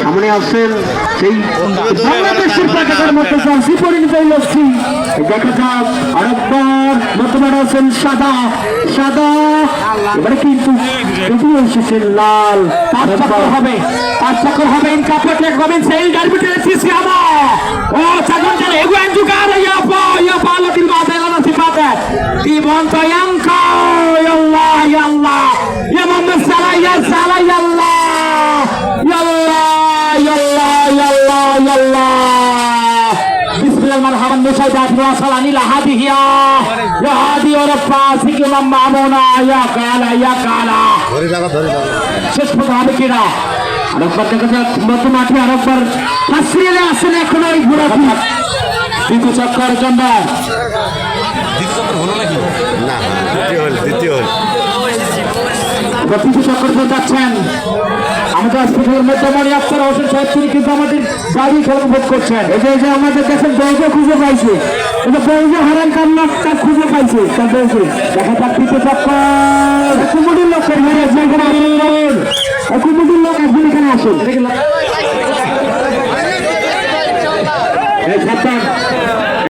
সামনে আসছেন সেই বাংলাদেশের পতাকার মধ্যে জার্সি পরিণত লক্ষ্মী দেখা যাক আরেকবার বর্তমানে আছেন সাদা সাদা এবারে কিন্তু এসেছেন লাল পাঁচ চক্কর হবে ইনকাপটে গবেন সেই ডারবিটের সিসিয়ামা ও চাগন্টার এগুয়ান জুগার ইয়া পালো দিল বাদে লানা সিফাতে ইবন্ত ইয়াঙ্কা আল্লাহ ইয়া আল্লাহ ইয়া মুহাম্মদ সাল্লাল্লাহু ইয়া আল্লাহ Bismillah marhaban musaidat wa salani la hadiya ya hadi aur paasi ke mamuna ya kala শেষ পর্যন্ত হবে কিনা আরেকবার দেখা যাক মত মাঠে আরেকবার হাসিলে আসেন এখন ওই ঘোরাফি দ্বিতীয় চক্কর জন্য দ্বিতীয় চক্কর যাচ্ছেন আমাদের হসপিটালের মধ্যে মনে আক্তার হোসেন সাহেব তিনি কিন্তু আমাদের গাড়ি খেলা ভোগ করছেন এই যে আমাদের দেখেন বউকে খুঁজে পাইছে বউকে হারান কান্না তার খুঁজে পাইছে তার বউকে দেখা যাক তৃতীয় চক্কর কুমুটির লোক কুমুটির লোক একদিন এখানে আসুন